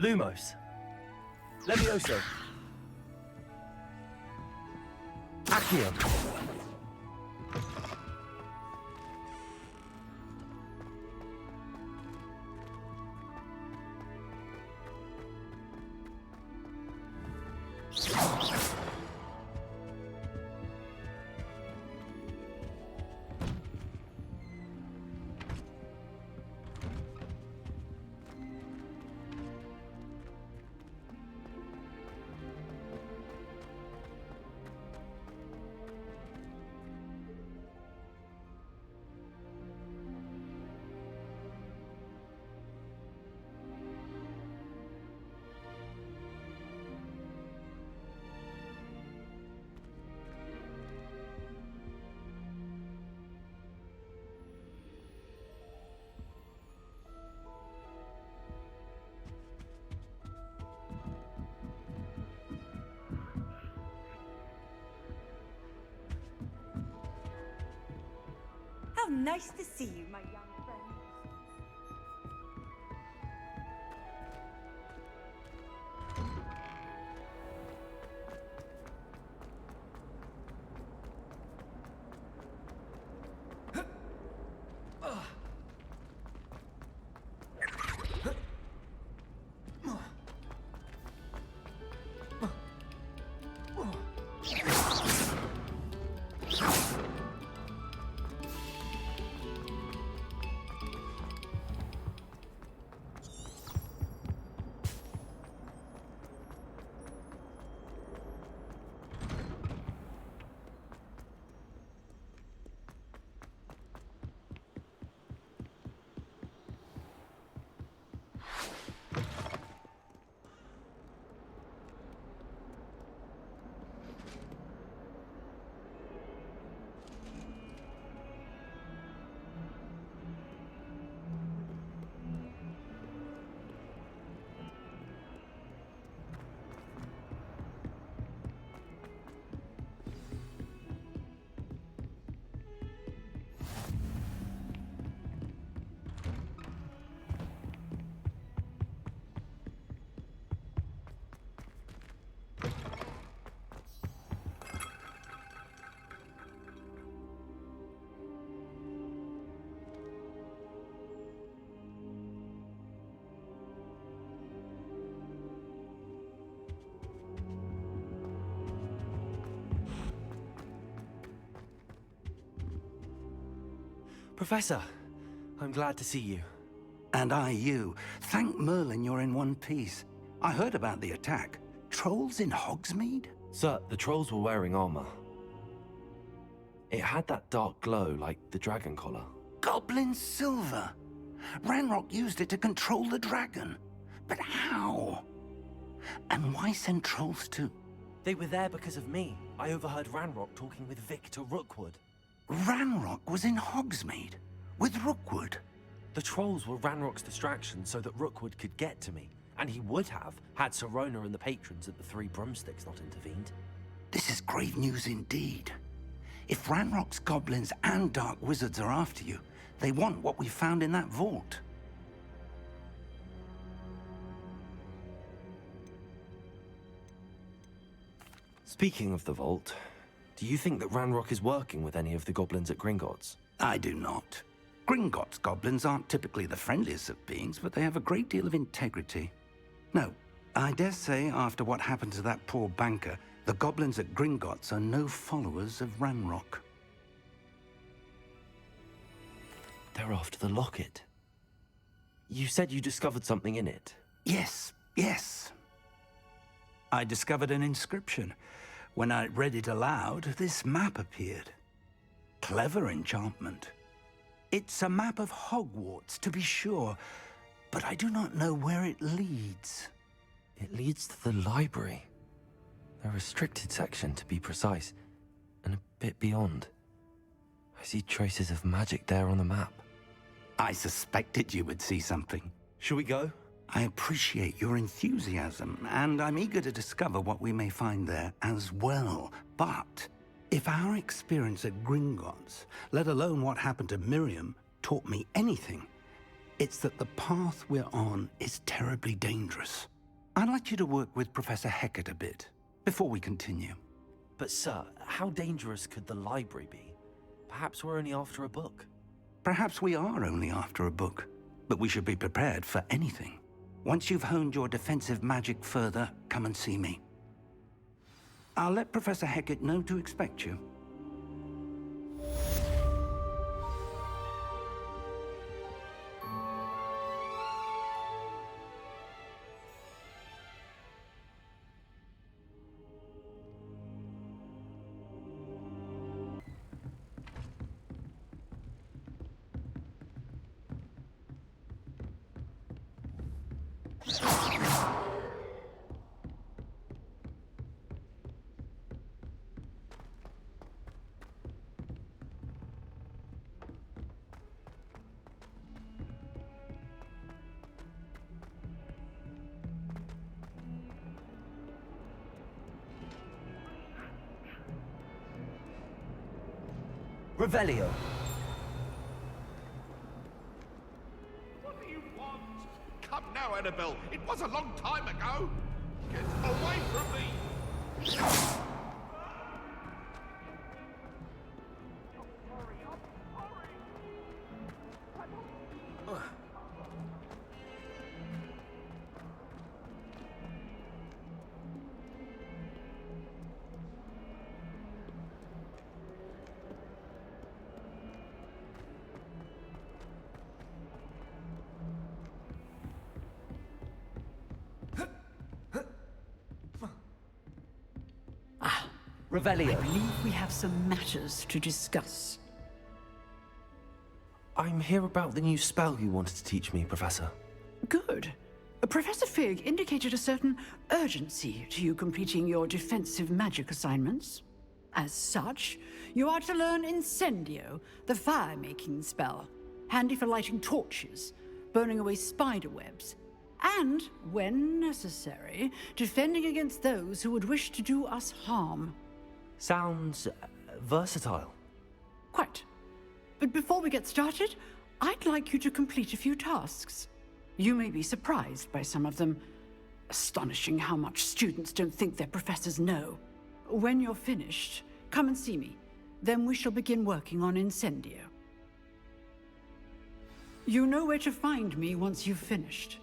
Lumos. Levioso. Accio. How nice to see you, my young friend. Professor, I'm glad to see you. And I you. Thank Merlin you're in one piece. I heard about the attack. Trolls in Hogsmeade? Sir, the trolls were wearing armor. It had that dark glow like the dragon collar. Goblin silver! Ranrock used it to control the dragon. But how? And why send trolls to... They were there because of me. I overheard Ranrock talking with Victor Rookwood. Ranrock was in Hogsmeade? With Rookwood? The trolls were Ranrock's distraction so that Rookwood could get to me. And he would have, had Sirona and the patrons at the Three Broomsticks not intervened. This is grave news indeed. If Ranrock's goblins and dark wizards are after you, they want what we found in that vault. Speaking of the vault, do you think that Ranrock is working with any of the goblins at Gringotts? I do not. Gringotts goblins aren't typically the friendliest of beings, but they have a great deal of integrity. No, I dare say after what happened to that poor banker, the goblins at Gringotts are no followers of Ranrock. They're after the locket. You said you discovered something in it. Yes. I discovered an inscription. When I read it aloud, this map appeared. Clever enchantment. It's a map of Hogwarts, to be sure, but I do not know where it leads. It leads to the library. A restricted section, to be precise, and a bit beyond. I see traces of magic there on the map. I suspected you would see something. Shall we go? I appreciate your enthusiasm, and I'm eager to discover what we may find there as well. But if our experience at Gringotts, let alone what happened to Miriam, taught me anything, it's that the path we're on is terribly dangerous. I'd like you to work with Professor Hecat a bit, before we continue. But sir, how dangerous could the library be? Perhaps we're only after a book. Perhaps we are only after a book, but we should be prepared for anything. Once you've honed your defensive magic further, come and see me. I'll let Professor Hecat know to expect you. Revelio. What do you want? Come now, Annabelle. It was a long time ago. Get away from me. Revelio. I believe we have some matters to discuss. I'm here about the new spell you wanted to teach me, Professor. Good. Professor Fig indicated a certain urgency to you completing your defensive magic assignments. As such, you are to learn Incendio, the fire-making spell, handy for lighting torches, burning away spider webs, and, when necessary, defending against those who would wish to do us harm. Sounds versatile. Quite. But before we get started, I'd like you to complete a few tasks. You may be surprised by some of them. Astonishing how much students don't think their professors know. When you're finished, come and see me. Then we shall begin working on Incendio. You know where to find me once you've finished.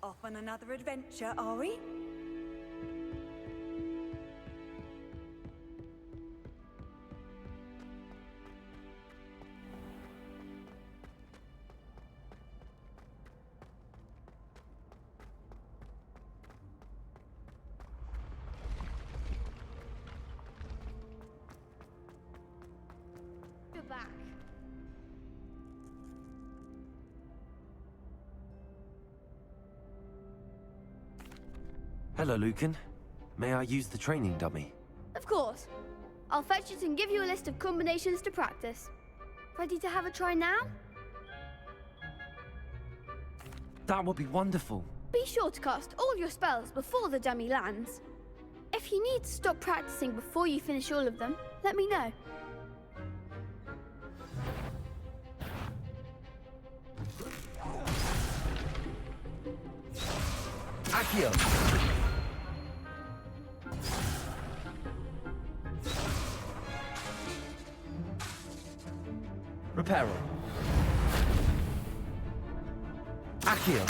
Off on another adventure, are we? You're back. Hello, Lucan. May I use the training dummy? Of course. I'll fetch it and give you a list of combinations to practice. Ready to have a try now? That would be wonderful. Be sure to cast all your spells before the dummy lands. If you need to stop practicing before you finish all of them, let me know. Accio! Reparo. Accio.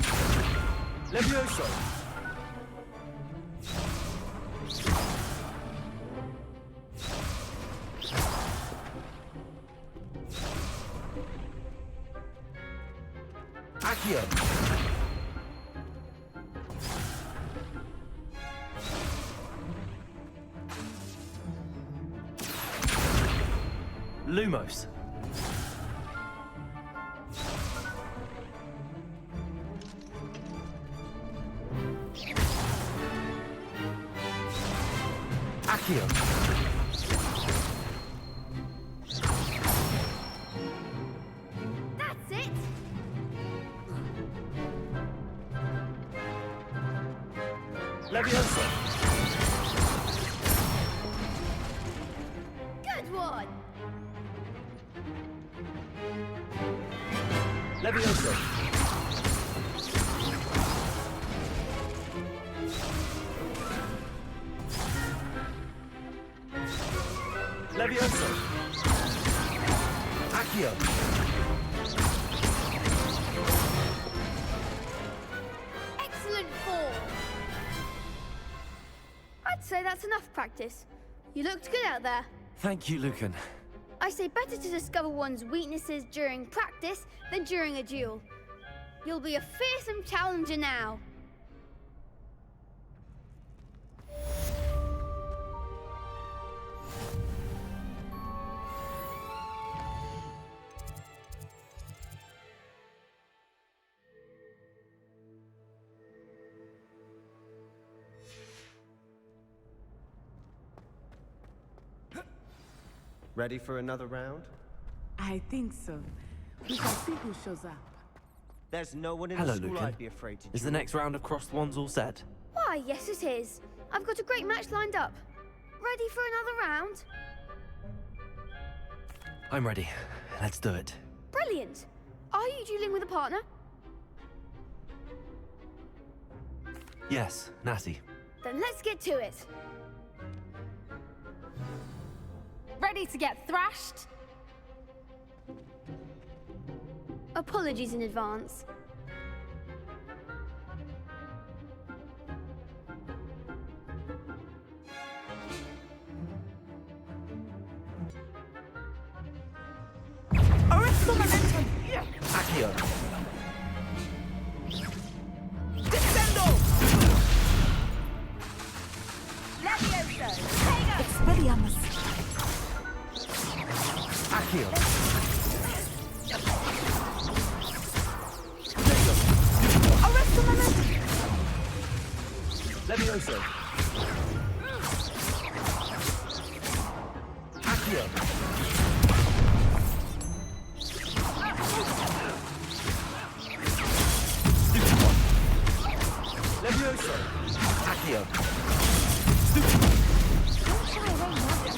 Levioso. Lumos. Accio. That's it! Leviosa. Good one! Leviosa. Leviosa. Accio. Excellent form! I'd say that's enough practice. You looked good out there. Thank you, Lucan. I say better to discover one's weaknesses during practice than during a duel. You'll be a fearsome challenger now. Ready for another round? I think so. We shall see who shows up. There's no one in Hello, the school Lucan. I'd be afraid to Is the duel. next round of crossed wands all set? Why, yes it is. I've got a great match lined up. Ready for another round? I'm ready. Let's do it. Brilliant. Are you dueling with a partner? Yes, Natty. Then let's get to it. Ready to get thrashed? Apologies in advance. Arrest momentum! Accio. Descendo! Leviosa! Expelliarmus! Accio. Arrest momentum! Leviosa. Accio. Leviosa. Accio. Don't shy away, Morgan.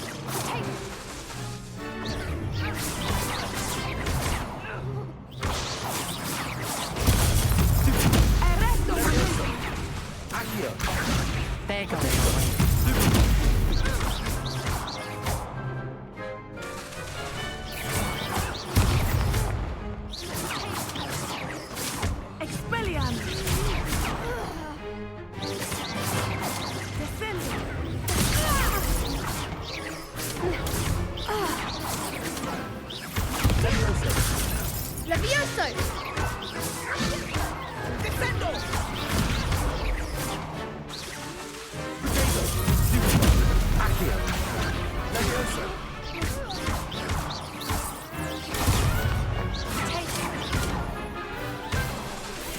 Take Arresto momentum! Accio. There goes. Expelliarmus! Descendo! Leviosa. Levioso! Descendo! Accio. Leviosa.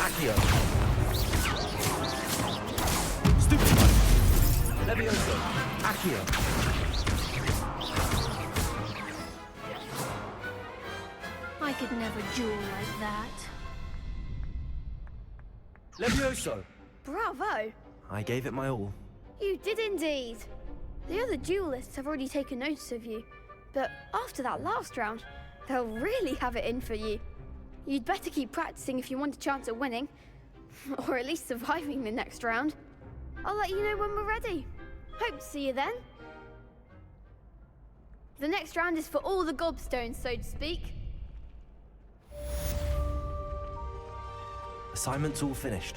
Accio. Stupefy. Leviosa. Accio. I could never duel like that. Levioso. Bravo! I gave it my all. You did indeed. The other duelists have already taken notice of you, but after that last round, they'll really have it in for you. You'd better keep practicing if you want a chance at winning, or at least surviving the next round. I'll let you know when we're ready. Hope to see you then. The next round is for all the gobstones, so to speak. Assignment's all finished.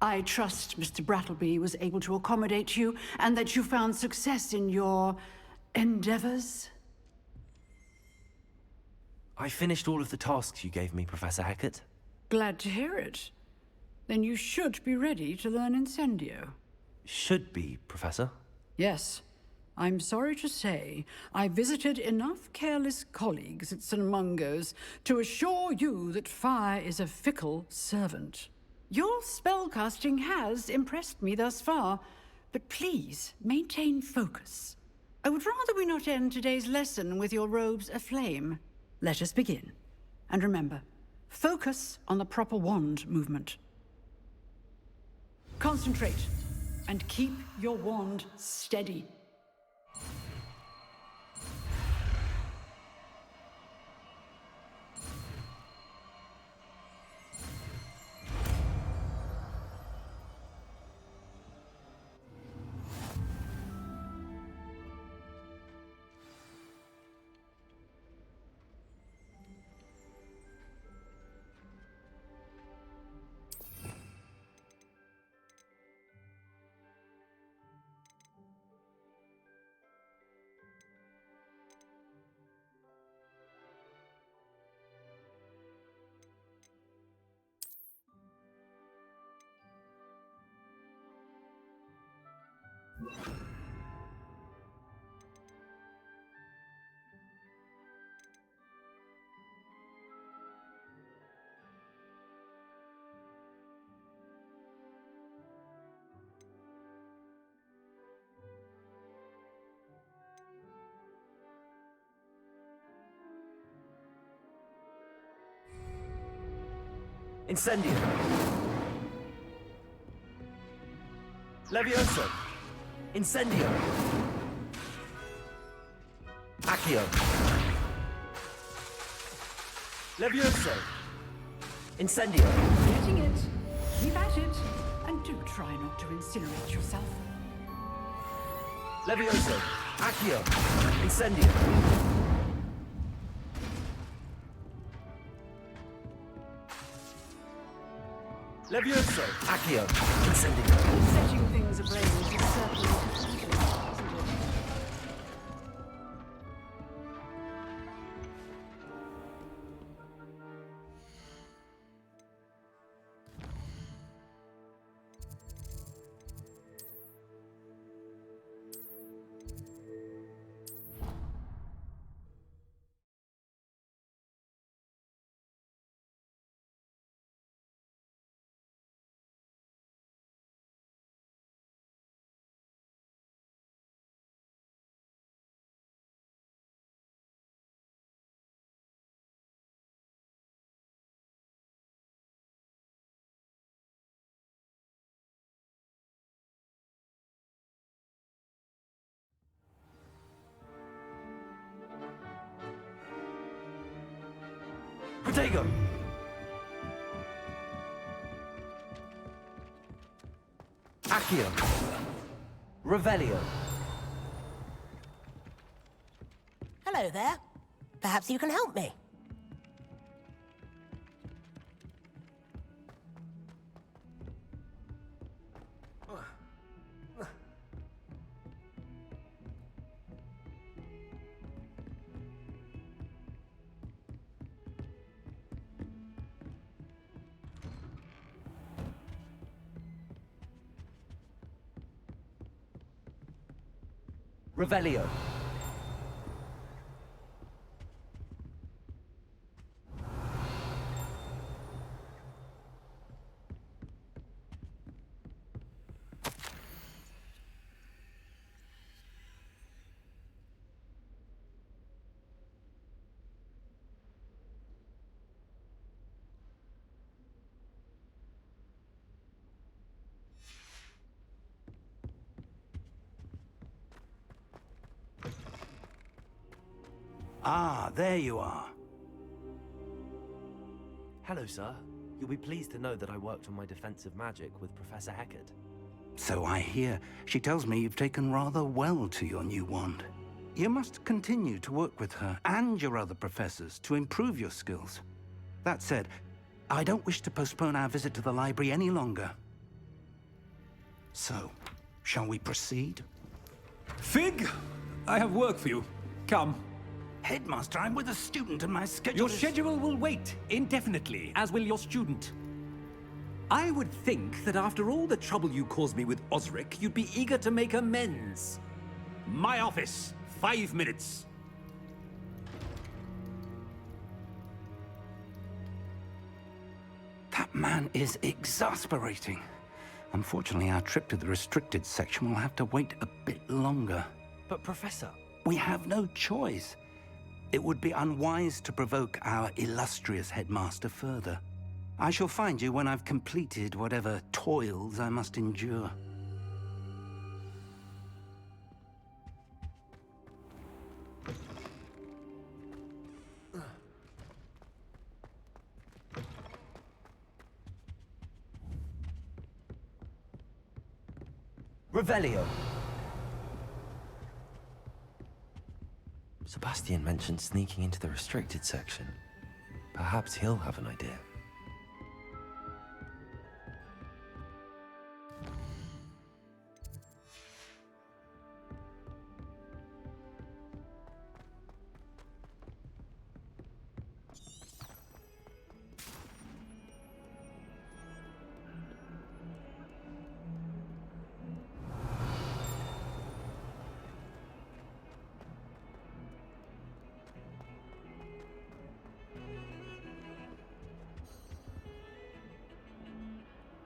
I trust Mr. Brattleby was able to accommodate you and that you found success in your endeavors. I finished all of the tasks you gave me, Professor Hackett. Glad to hear it. Then you should be ready to learn Incendio. Should be, Professor. Yes. I'm sorry to say, I visited enough careless colleagues at St. Mungo's to assure you that fire is a fickle servant. Your spellcasting has impressed me thus far, but please maintain focus. I would rather we not end today's lesson with your robes aflame. Let us begin. And remember, focus on the proper wand movement. Concentrate, and keep your wand steady. Incendio. Levioso. Incendio. Accio. Levioso. Incendio. Getting it. Keep at it. And do try not to incinerate yourself. Levioso. Accio. Incendio. Levioso. Accio. Incendio. Setting things ablaze is certainly isn't it? Protego. Accio. Revelio. Hello there. Perhaps you can help me. Revelio. Ah, there you are. Hello, sir. You'll be pleased to know that I worked on my defensive magic with Professor Hackett. So I hear. She tells me you've taken rather well to your new wand. You must continue to work with her and your other professors to improve your skills. That said, I don't wish to postpone our visit to the library any longer. So, shall we proceed? Fig, I have work for you. Come. Headmaster, I'm with a student and my schedule Your is... schedule will wait indefinitely, as will your student. I would think that after all the trouble you caused me with Osric, you'd be eager to make amends. My office, 5 minutes. That man is exasperating. Unfortunately, our trip to the restricted section will have to wait a bit longer. But Professor... We have no choice. It would be unwise to provoke our illustrious headmaster further. I shall find you when I've completed whatever toils I must endure. Revelio. Sebastian mentioned sneaking into the restricted section. Perhaps he'll have an idea.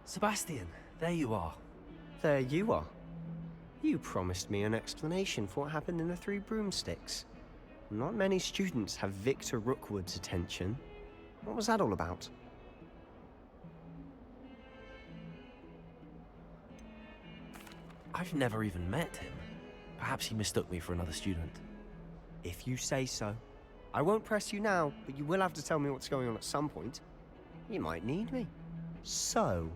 Sebastian, there you are. There you are. You promised me an explanation for what happened in the Three Broomsticks. Not many students have Victor Rookwood's attention. What was that all about? I've never even met him. Perhaps he mistook me for another student. If you say so. I won't press you now, but you will have to tell me what's going on at some point. You might need me. So,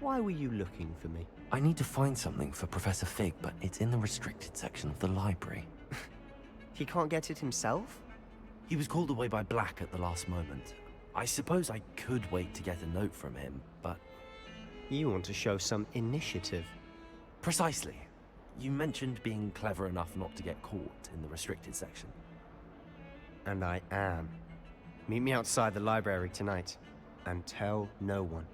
why were you looking for me? I need to find something for Professor Fig, but it's in the restricted section of the library. He can't get it himself? He was called away by Black at the last moment. I suppose I could wait to get a note from him, but... You want to show some initiative. Precisely. You mentioned being clever enough not to get caught in the restricted section. And I am. Meet me outside the library tonight, and tell no one.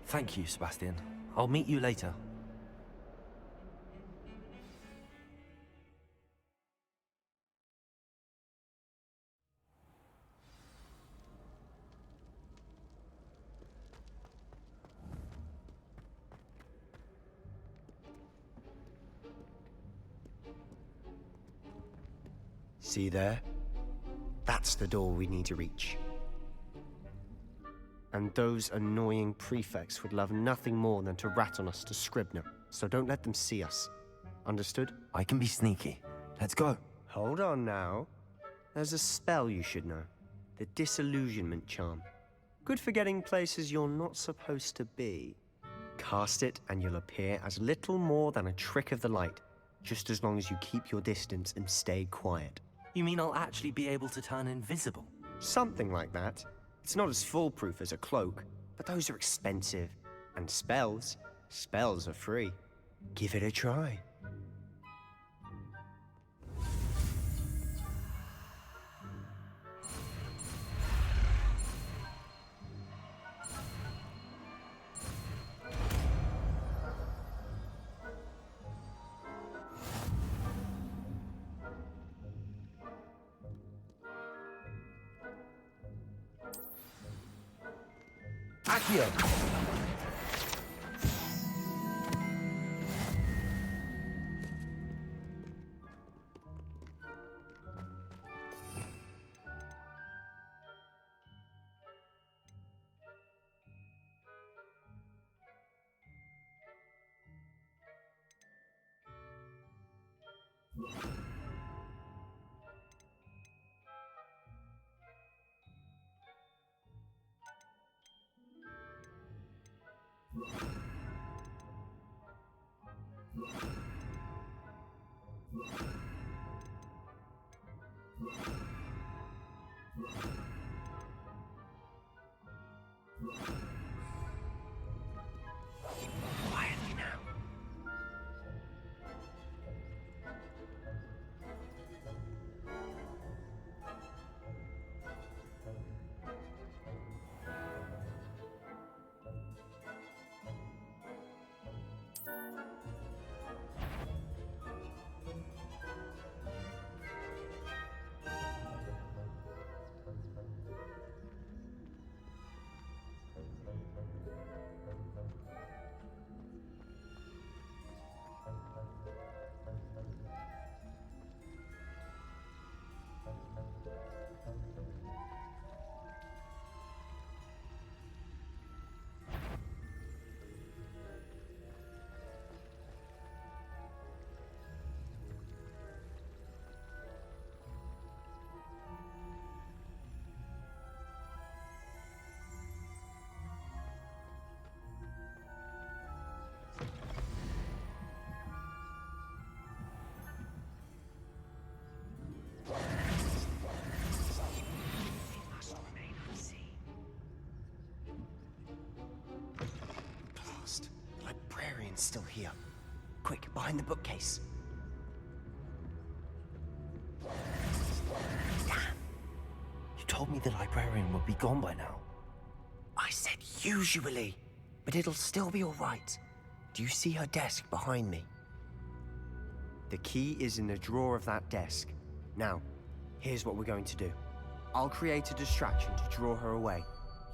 Thank you, Sebastian. I'll meet you later. See there? That's the door we need to reach. And those annoying prefects would love nothing more than to rat on us to Scribner, so don't let them see us. Understood? I can be sneaky. Let's go. Hold on now. There's a spell you should know. The Disillusionment Charm. Good for getting places you're not supposed to be. Cast it and you'll appear as little more than a trick of the light, just as long as you keep your distance and stay quiet. You mean I'll actually be able to turn invisible? Something like that. It's not as foolproof as a cloak, but those are expensive. And spells are free. Give it a try. Accio! librarian's still here. Quick, behind the bookcase. Damn. You told me the librarian would be gone by now. I said usually, but it'll still be all right. Do you see her desk behind me? The key is in the drawer of that desk. Now, here's what we're going to do. I'll create a distraction to draw her away.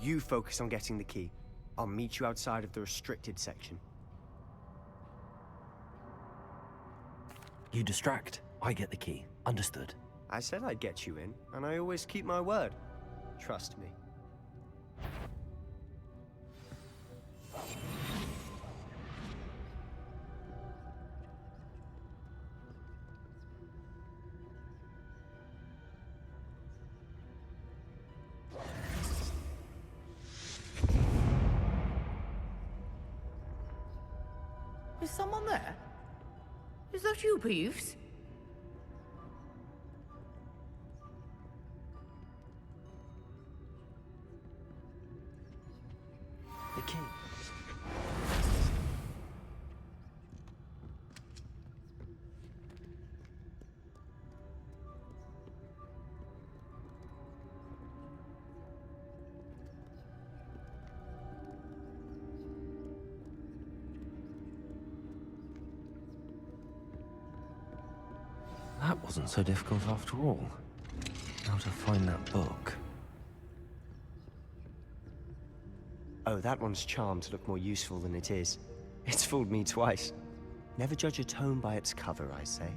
You focus on getting the key. I'll meet you outside of the restricted section. You distract, I get the key. Understood. I said I'd get you in, and I always keep my word. Trust me. Is someone there? Is that you, Peeves? The key. That wasn't so difficult after all. How to find that book. Oh, that one's charmed to look more useful than it is. It's fooled me twice. Never judge a tome by its cover, I say.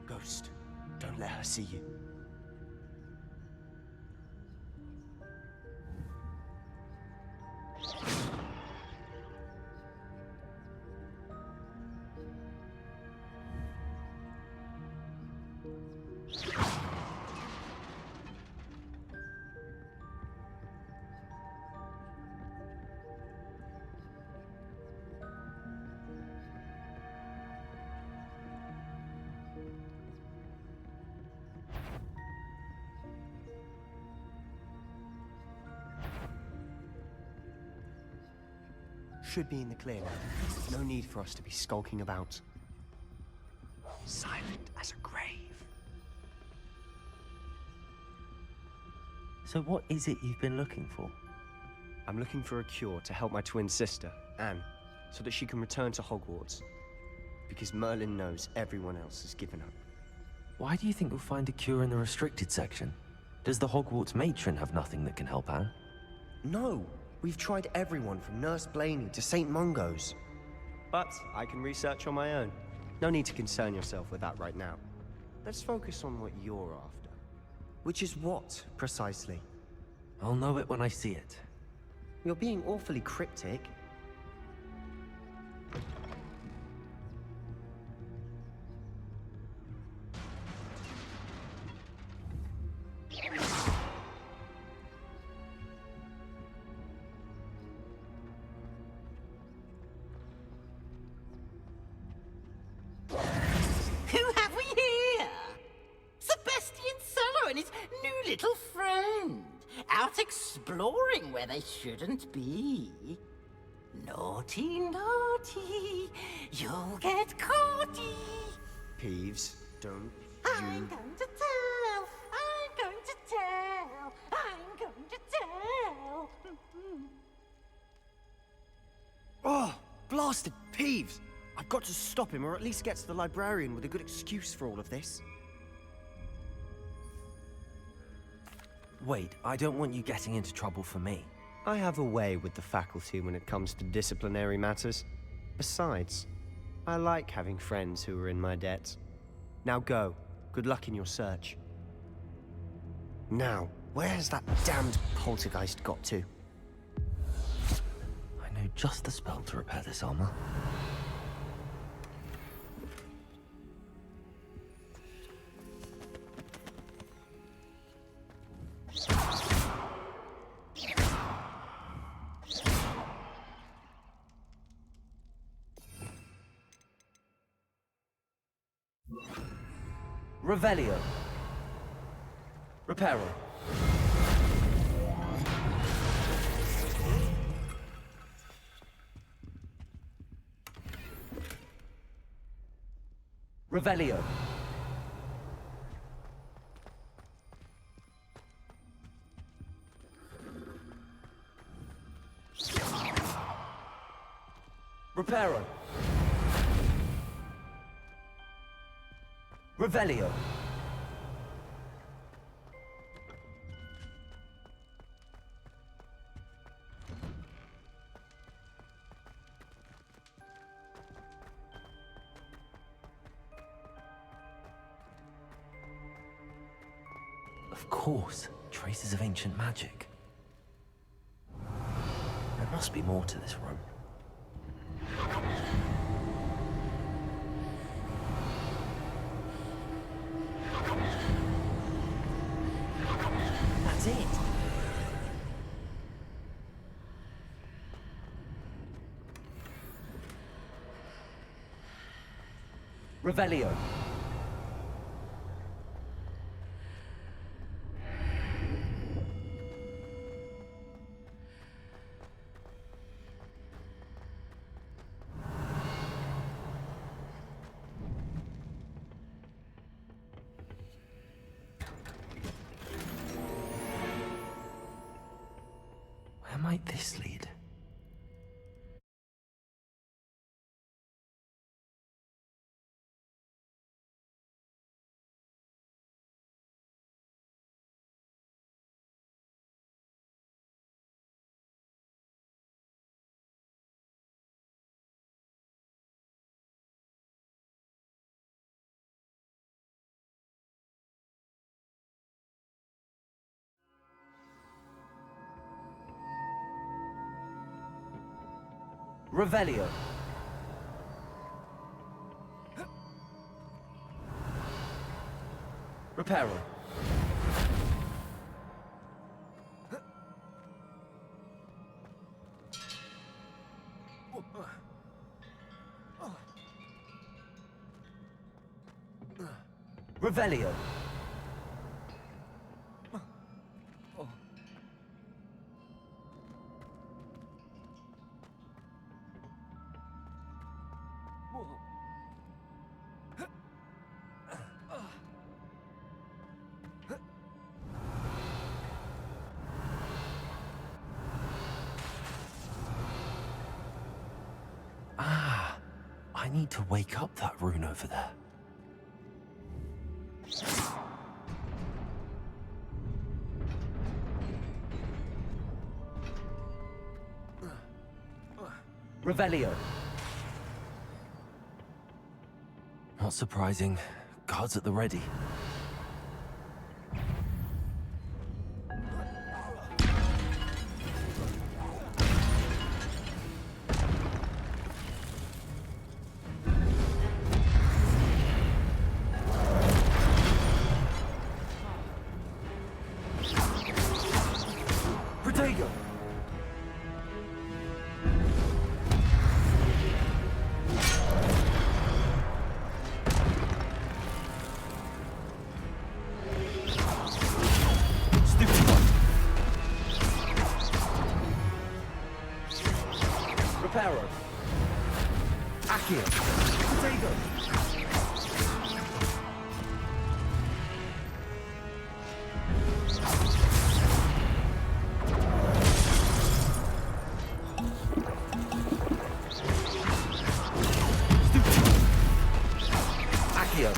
Ghost, don't let her see you. Should be in the clear now. No need for us to be skulking about. Silent as a grave. So what is it you've been looking for? I'm looking for a cure to help my twin sister, Anne, so that she can return to Hogwarts. Because Merlin knows everyone else has given up. Why do you think you'll find a cure in the restricted section? Does the Hogwarts matron have nothing that can help Anne? No! We've tried everyone from Nurse Blaney to St. Mungo's. But I can research on my own. No need to concern yourself with that right now. Let's focus on what you're after. Which is what, precisely? I'll know it when I see it. You're being awfully cryptic. Who have we here? Sebastian Cello and his new little friend. Out exploring where they shouldn't be. Naughty, naughty. You'll get caughty. Peeves, don't I'm going to tell. I'm going to tell. I'm going to tell. Oh, blasted Peeves! I've got to stop him, or at least get to the librarian with a good excuse for all of this. Wait, I don't want you getting into trouble for me. I have a way with the faculty when it comes to disciplinary matters. Besides, I like having friends who are in my debt. Now go. Good luck in your search. Now, where's that damned poltergeist got to? I know just the spell to repair this armor. Revelio. Reparo. Revelio. Reparo. Revelio. Of course, traces of ancient magic. There must be more to this room. That's it. Revelio. Where might this lead? Revelio. Reparo. Revelio. Ah, I need to wake up that rune over there. Revelio. Not surprising. Guards at the ready. Protego! Reparo. Accio. Protego. Accio.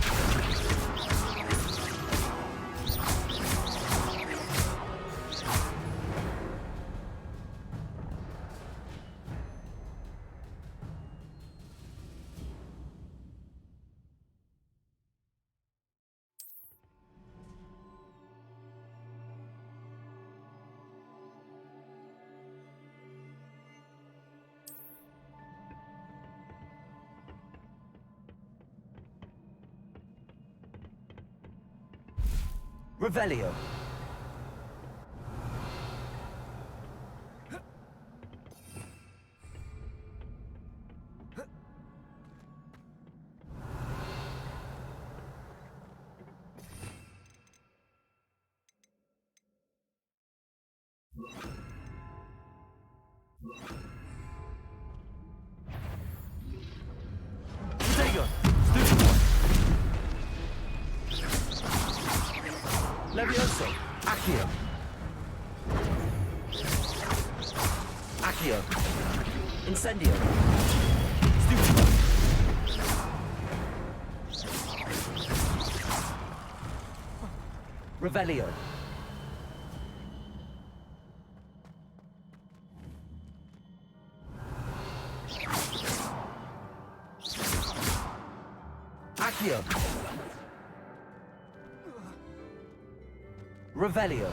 Revelio. Accio. Accio. Incendio. Stupefy. Revelio. Accio. Revelio.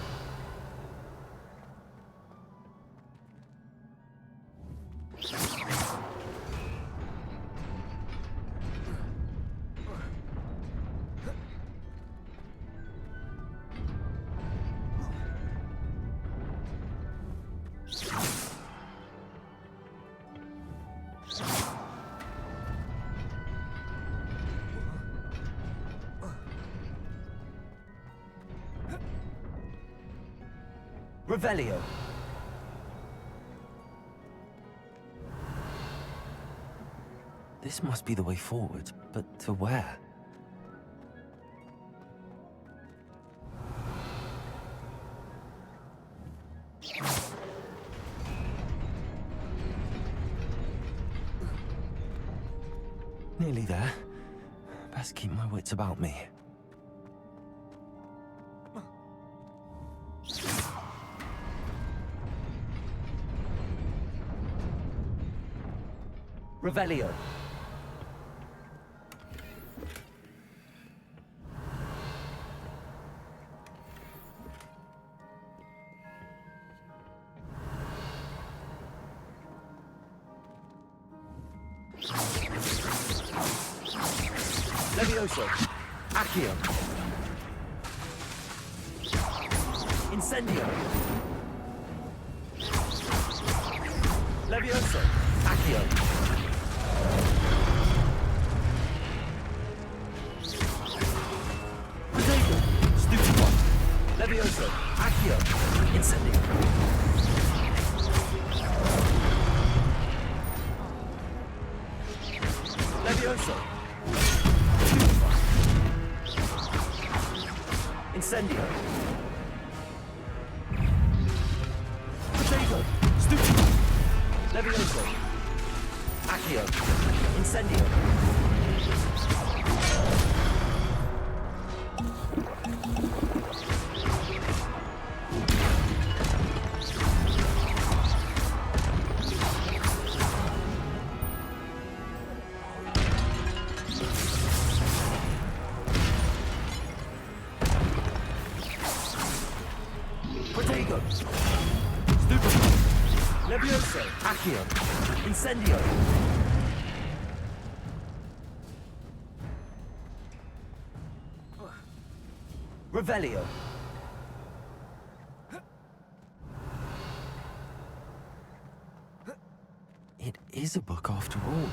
Revelio. This must be the way forward, but to where? Nearly there. Best keep my wits about me. Revelio. Levioso. Accio. Incendio. Levioso. Accio. Potato. Stupefy. Levioso. Accio. Incendio. Levioso. Incendio. Potato. Stupefy. Levioso. Accio. Incendio. Potato. Stupefy. Levioso. Accio. Incendio. Revelio. It is a book after all.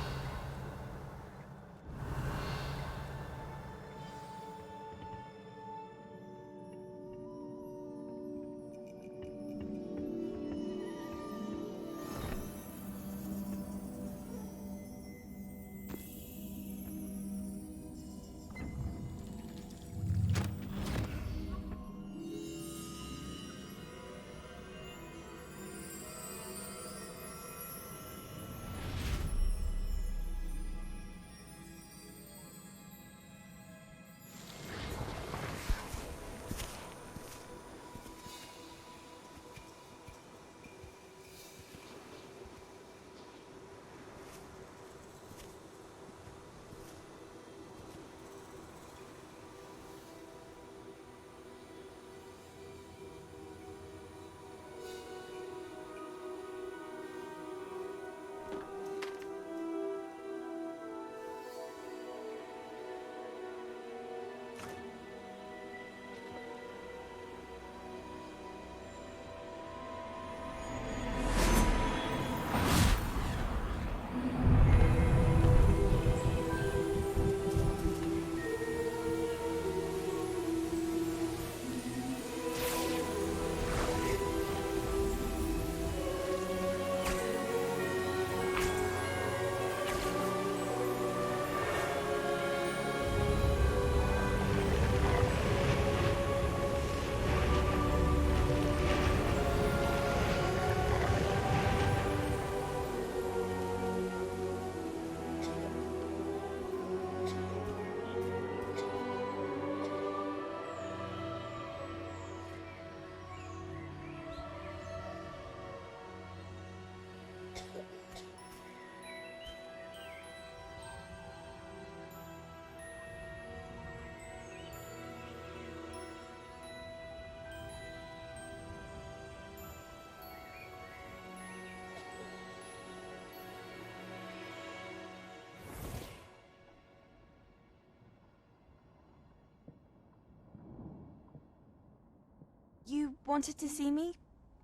You wanted to see me?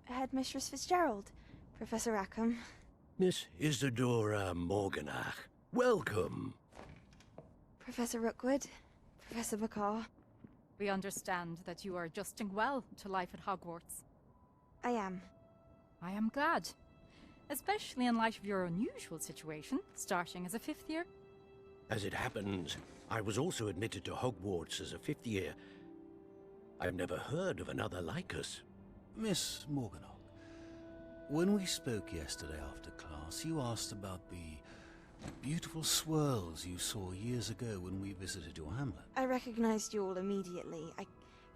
Headmistress Fitzgerald, Professor Rackham. Miss Isadora Morganach, welcome. Professor Rookwood, Professor Bakar. We understand that you are adjusting well to life at Hogwarts. I am. I am glad. Especially in light of your unusual situation, starting as a 5th year. As it happens, I was also admitted to Hogwarts as a 5th year. I've never heard of another like us. Miss Morganach, when we spoke yesterday after class, you asked about the beautiful swirls you saw years ago when we visited your hamlet. I recognized you all immediately. I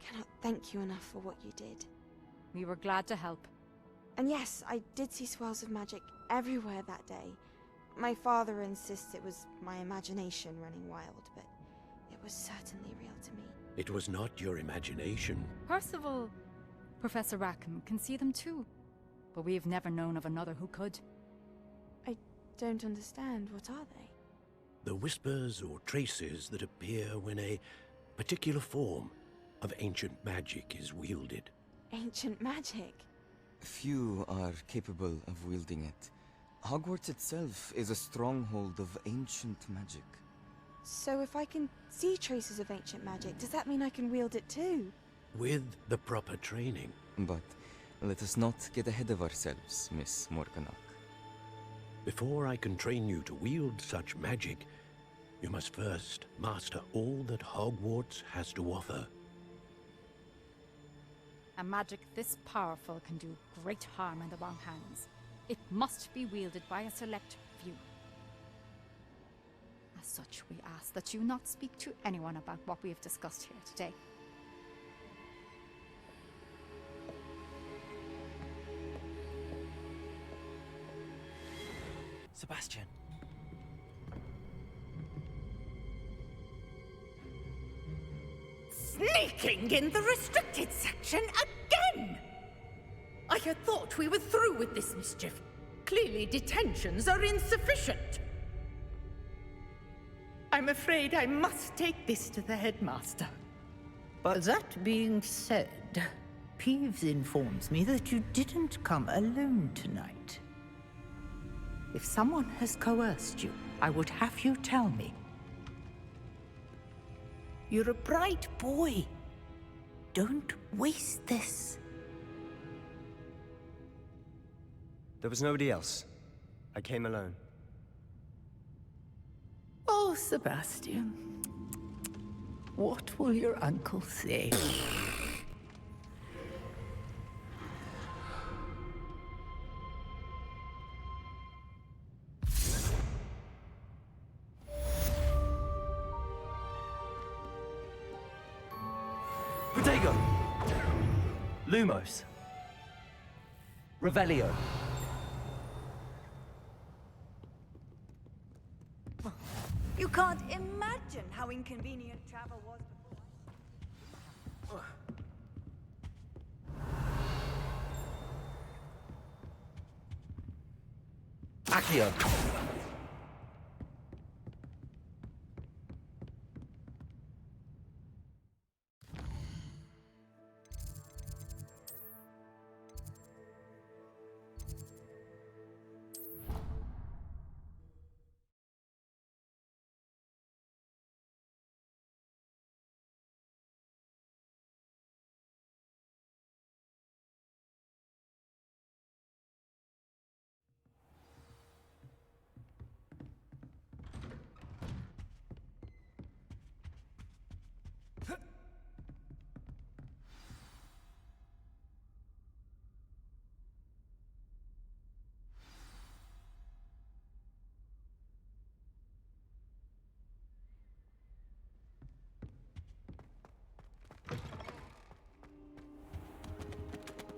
cannot thank you enough for what you did. We were glad to help. And yes, I did see swirls of magic everywhere that day. My father insists it was my imagination running wild, but it was certainly real to me. It was not your imagination. Percival, Professor Rackham can see them too. But we have never known of another who could. I don't understand. What are they? The whispers or traces that appear when a particular form of ancient magic is wielded. Ancient magic? Few are capable of wielding it. Hogwarts itself is a stronghold of ancient magic. So if I can see traces of ancient magic, does that mean I can wield it too? With the proper training. But let us not get ahead of ourselves, Miss Morganach. Before I can train you to wield such magic, you must first master all that Hogwarts has to offer. A magic this powerful can do great harm in the wrong hands. It must be wielded by a select few. As such, we ask that you not speak to anyone about what we have discussed here today. Sebastian. Sneaking in the restricted section again! I had thought we were through with this mischief. Clearly detentions are insufficient. I'm afraid I must take this to the headmaster. But that being said, Peeves informs me that you didn't come alone tonight. If someone has coerced you, I would have you tell me. You're a bright boy. Don't waste this. There was nobody else. I came alone. Oh, Sebastian. What will your uncle say? Protego! Lumos! Revelio! You can't imagine how inconvenient travel was before. Accio!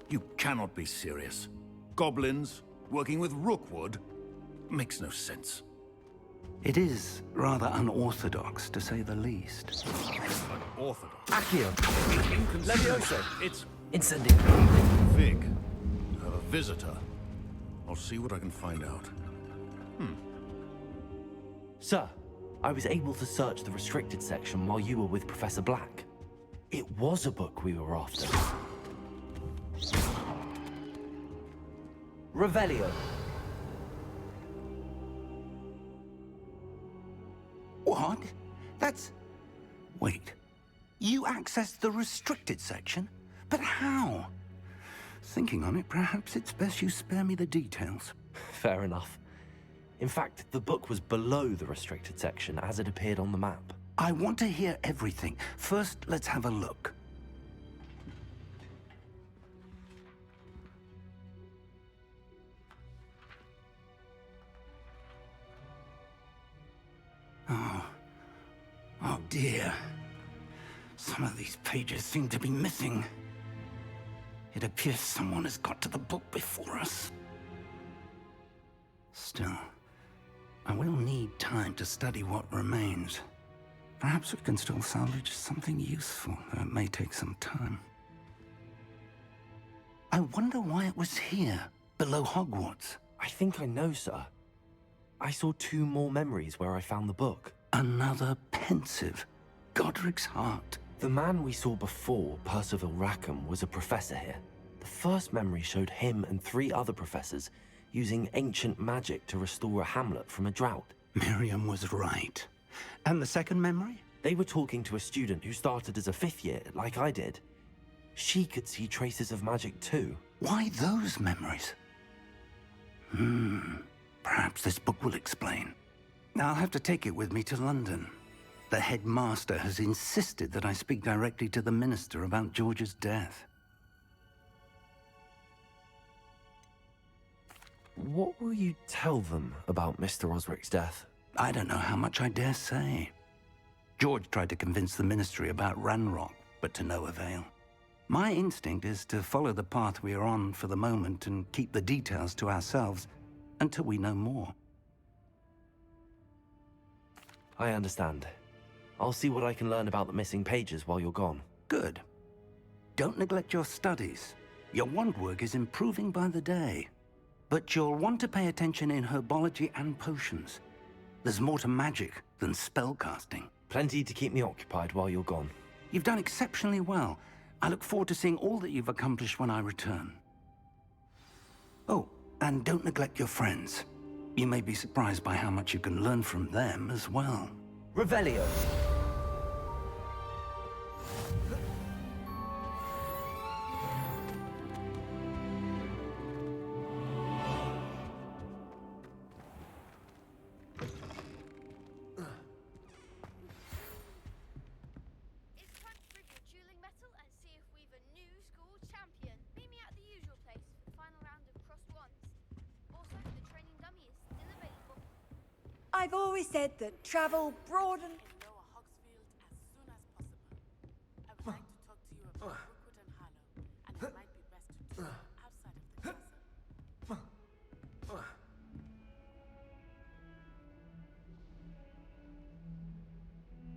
You cannot be serious. Goblins working with Rookwood makes no sense. It is rather unorthodox, to say the least. Unorthodox? Accio! Levioso! It's... Incendio! Fig. You have a visitor. I'll see what I can find out. Sir, I was able to search the restricted section while you were with Professor Black. It was a book we were after. Revelio. What? That's... Wait. You accessed the restricted section? But how? Thinking on it, perhaps it's best you spare me the details. Fair enough. In fact, the book was below the restricted section as it appeared on the map. I want to hear everything. First, let's have a look. Oh dear. Some of these pages seem to be missing. It appears someone has got to the book before us. Still, I will need time to study what remains. Perhaps we can still salvage something useful, though it may take some time. I wonder why it was here, below Hogwarts. I think I know, sir. I saw 2 more memories where I found the book. Another pensive. Godric's heart. The man we saw before, Percival Rackham, was a professor here. The first memory showed him and 3 other professors using ancient magic to restore a hamlet from a drought. Miriam was right. And the second memory? They were talking to a student who started as a 5th year, like I did. She could see traces of magic too. Why those memories? Perhaps this book will explain. I'll have to take it with me to London. The headmaster has insisted that I speak directly to the minister about George's death. What will you tell them about Mr. Osric's death? I don't know how much I dare say. George tried to convince the ministry about Ranrock, but to no avail. My instinct is to follow the path we are on for the moment and keep the details to ourselves until we know more. I understand. I'll see what I can learn about the missing pages while you're gone. Good. Don't neglect your studies. Your wand work is improving by the day. But you'll want to pay attention in herbology and potions. There's more to magic than spellcasting. Plenty to keep me occupied while you're gone. You've done exceptionally well. I look forward to seeing all that you've accomplished when I return. Oh, and don't neglect your friends. You may be surprised by how much you can learn from them as well. Revelio. I've always said that travel broadens.